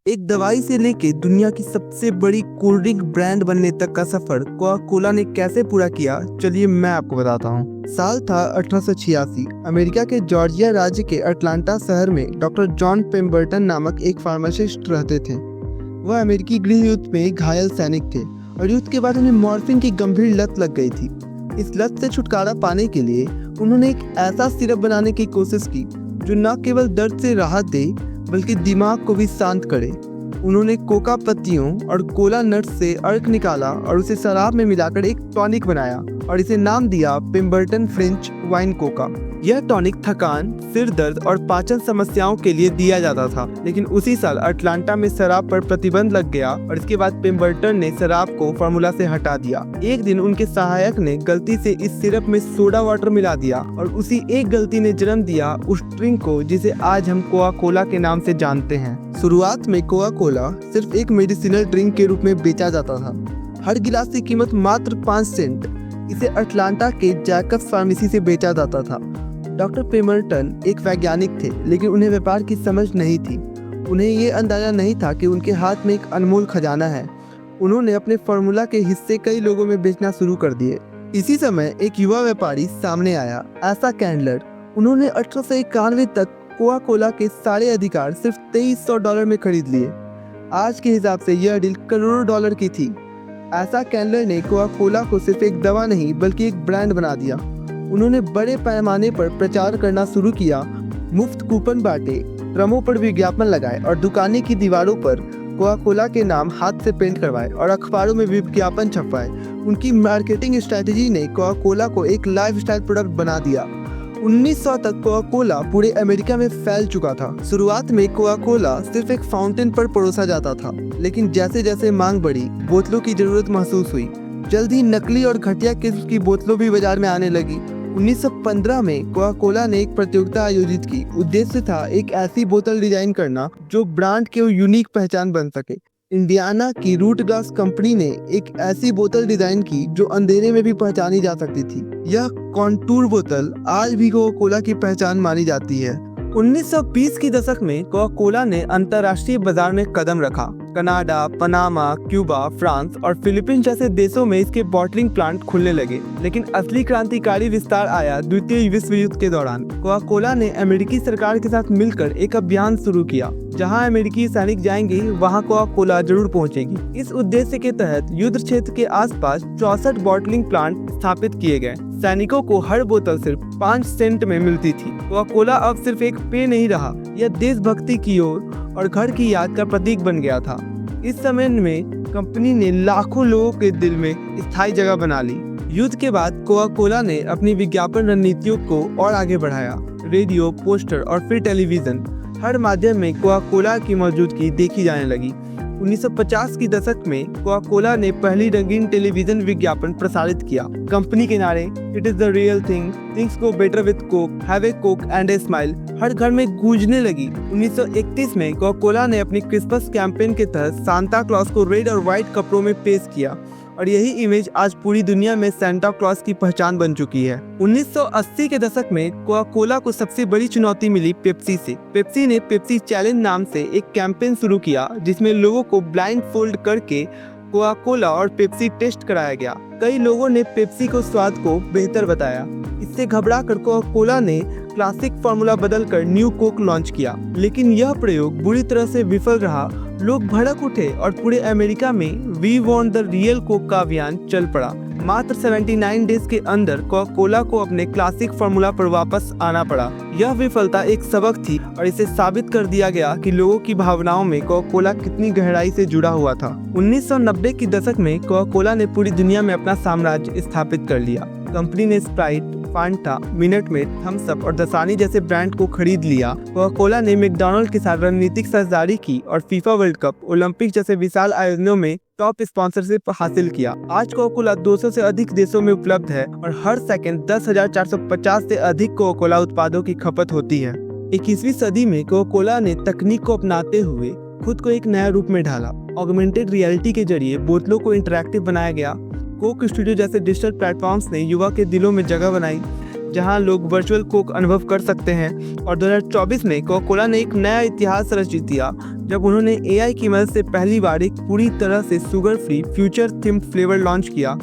एक दवाई से लेके दुनिया की सबसे बड़ी कोल्ड ड्रिंक ब्रांड बनने तक का सफर कोका कोला ने कैसे पूरा किया, चलिए मैं आपको बताता हूँ। साल था 1886। अमेरिका के जॉर्जिया राज्य के अटलांटा शहर में डॉक्टर जॉन पेम्बर्टन नामक एक फार्मासिस्ट रहते थे। वह अमेरिकी गृह युद्ध में घायल सैनिक थे और युद्ध के बाद उन्हें मॉर्फिन की गंभीर लत लग गई थी। इस लत से छुटकारा पाने के लिए उन्होंने एक ऐसा सिरप बनाने की कोशिश की जो न केवल दर्द से राहत दे बल्कि दिमाग को भी शांत करे। उन्होंने कोका पत्तियों और कोला नट्स से अर्क निकाला और उसे शराब में मिलाकर एक टॉनिक बनाया और इसे नाम दिया पेम्बर्टन फ्रेंच वाइन कोका। यह टॉनिक थकान, सिर दर्द और पाचन समस्याओं के लिए दिया जाता था, लेकिन उसी साल अटलांटा में शराब पर प्रतिबंध लग गया और इसके बाद पेम्बर्टन ने शराब को फार्मूला से हटा दिया। एक दिन उनके सहायक ने गलती से इस सिरप में सोडा वाटर मिला दिया और उसी एक गलती ने जन्म दिया उस ड्रिंक को जिसे आज हम कोका कोला के नाम से जानते हैं। शुरुआत में कोका कोला सिर्फ एक मेडिसिनल ड्रिंक के रूप में बेचा जाता था। हर गिलास की कीमत मात्र 5 सेंट। इसे अटलांटा के जैकब्स फार्मेसी से बेचा जाता था। डॉक्टर पेम्बर्टन एक वैज्ञानिक थे, लेकिन उन्हें व्यापार की समझ नहीं थी। उन्हें ये अंदाजा नहीं था कि उनके हाथ में एक अनमोल खजाना है। उन्होंने अपने फार्मूला के हिस्से कई लोगों में बेचना शुरू कर दिए। इसी समय एक युवा व्यापारी सामने आया, आशा कैंडलर। उन्होंने 1891 तक कोका कोला के सारे अधिकार सिर्फ $2300 में खरीद लिए। आज के हिसाब से यह डील करोड़ों डॉलर की थी। आशा कैंडलर ने कोका कोला को सिर्फ एक दवा नहीं बल्कि एक ब्रांड बना दिया। उन्होंने बड़े पैमाने पर प्रचार करना शुरू किया, मुफ्त कूपन बांटे, ड्रमों पर विज्ञापन लगाए और दुकानें की दीवारों पर कोका कोला के नाम हाथ से पेंट करवाए और अखबारों में विज्ञापन छपवाए। उनकी मार्केटिंग स्ट्रेटेजी ने कोका कोला को एक लाइफस्टाइल प्रोडक्ट बना दिया। 1900 तक कोका कोला पूरे अमेरिका में फैल चुका था। शुरुआत में कोका कोला सिर्फ एक फाउंटेन पर परोसा जाता था, लेकिन जैसे जैसे मांग बढ़ी, बोतलों की जरूरत महसूस हुई। जल्द ही नकली और घटिया किस्म की बोतलों भी बाजार में आने लगी। 1915 में कोका कोला ने एक प्रतियोगिता आयोजित की। उद्देश्य था एक ऐसी बोतल डिजाइन करना जो ब्रांड की यूनिक पहचान बन सके। इंडियाना की रूट ग्लास कंपनी ने एक ऐसी बोतल डिजाइन की जो अंधेरे में भी पहचानी जा सकती थी। यह कॉन्टूर बोतल आज भी कोका कोला की पहचान मानी जाती है। 1920 की दशक में कोका कोला ने अंतर्राष्ट्रीय बाजार में कदम रखा। कनाडा, पनामा, क्यूबा, फ्रांस और फिलीपींस जैसे देशों में इसके बॉटलिंग प्लांट खुलने लगे। लेकिन असली क्रांतिकारी विस्तार आया द्वितीय विश्व युद्ध के दौरान। कोका कोला ने अमेरिकी सरकार के साथ मिलकर एक अभियान शुरू किया। जहां अमेरिकी सैनिक जाएंगे वहां कोका कोला जरूर पहुंचेगी। इस उद्देश्य के तहत युद्ध क्षेत्र के आसपास 64 बॉटलिंग प्लांट स्थापित किए गए। सैनिकों को हर बोतल सिर्फ 5 सेंट में मिलती थी। कोका कोला अब सिर्फ एक पेय नहीं रहा, यह देशभक्ति की ओर और घर की याद का प्रतीक बन गया था। इस समय में कंपनी ने लाखों लोगों के दिल में स्थायी जगह बना ली। युद्ध के बाद कोका कोला ने अपनी विज्ञापन रणनीतियों को और आगे बढ़ाया। रेडियो, पोस्टर और फिर टेलीविजन, हर माध्यम में कोका कोला की मौजूदगी देखी जाने लगी। 1950 की दशक में कोका कोला ने पहली रंगीन टेलीविजन विज्ञापन प्रसारित किया। कंपनी के नारे it is the real thing, things go better with Coke, have a Coke and a smile हर घर में गूंजने लगी। 1931 में कोका कोला ने अपनी क्रिसमस कैंपेन के तहत सांता क्लॉज को रेड और व्हाइट कपड़ों में पेश किया और यही इमेज आज पूरी दुनिया में सांता क्लॉज की पहचान बन चुकी है। 1980 के दशक में कोका कोला को सबसे बड़ी चुनौती मिली पेप्सी से। पेप्सी ने पेप्सी चैलेंज नाम से एक कैंपेन शुरू किया जिसमें लोगों को ब्लाइंड फोल्ड करके कोका कोला और पेप्सी टेस्ट कराया गया। कई लोगों ने पेप्सी को स्वाद को बेहतर बताया। इससे घबराकर कोका कोला ने क्लासिक फार्मूला बदलकर न्यू कोक लॉन्च किया, लेकिन यह प्रयोग बुरी तरह से विफल रहा। लोग भड़क उठे और पूरे अमेरिका में we want the real Coke का अभियान चल पड़ा। मात्र 79 डेज के अंदर कोका कोला को अपने क्लासिक फार्मूला पर वापस आना पड़ा। यह विफलता एक सबक थी और इसे साबित कर दिया गया कि लोगों की भावनाओं में कोका कोला कितनी गहराई से जुड़ा हुआ था। 1990 की दशक में कोका कोला ने पूरी दुनिया में अपना साम्राज्य स्थापित कर लिया। कंपनी ने Sprite, Phanta, minute made, Thums up और दसानी जैसे ब्रांड को खरीद लिया। कोका कोला ने मैकडॉनल्ड के साथ रणनीतिक साझेदारी की और फीफा वर्ल्ड कप, ओलंपिक जैसे विशाल आयोजनों में टॉप स्पॉन्सरशिप हासिल किया। आज कोका कोला 200 से अधिक देशों में उपलब्ध है और हर सेकंड 10,450 से अधिक कोका कोला उत्पादों की खपत होती है। 21वीं सदी में कोका कोला ने तकनीक को अपनाते हुए खुद को एक नया रूप में ढाला। ऑगमेंटेड रियलिटी के जरिए बोतलों को इंटरैक्टिव बनाया गया। कोक स्टूडियो जैसे डिजिटल प्लेटफॉर्म्स ने युवा के दिलों में जगह बनाई। जहां लोग वर्चुअल कोक अनुभव कर सकते हैं। और 2024 में कोका कोला ने एक नया इतिहास रच दिया जब उन्होंने AI की मदद से पहली बार एक पूरी तरह से sugar free future themed flavour launch किया,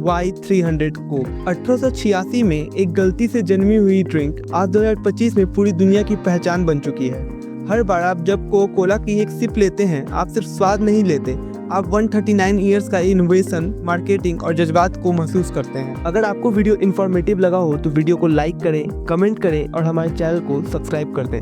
Y300 कोक। 1886 में एक गलती से जन्मी हुई ड्रिंक आज 2025 में पूरी दुनिया की पहचान बन चुकी है। हर बार आप जब कोका कोला की एक सिप लेते हैं, आप सिर्फ स्वाद नहीं लेते, आप 139 ईयर्स का इनोवेशन, मार्केटिंग और जज्बात को महसूस करते हैं। अगर आपको वीडियो इन्फॉर्मेटिव लगा हो तो वीडियो को लाइक करें, कमेंट करें और हमारे चैनल को सब्सक्राइब कर दें।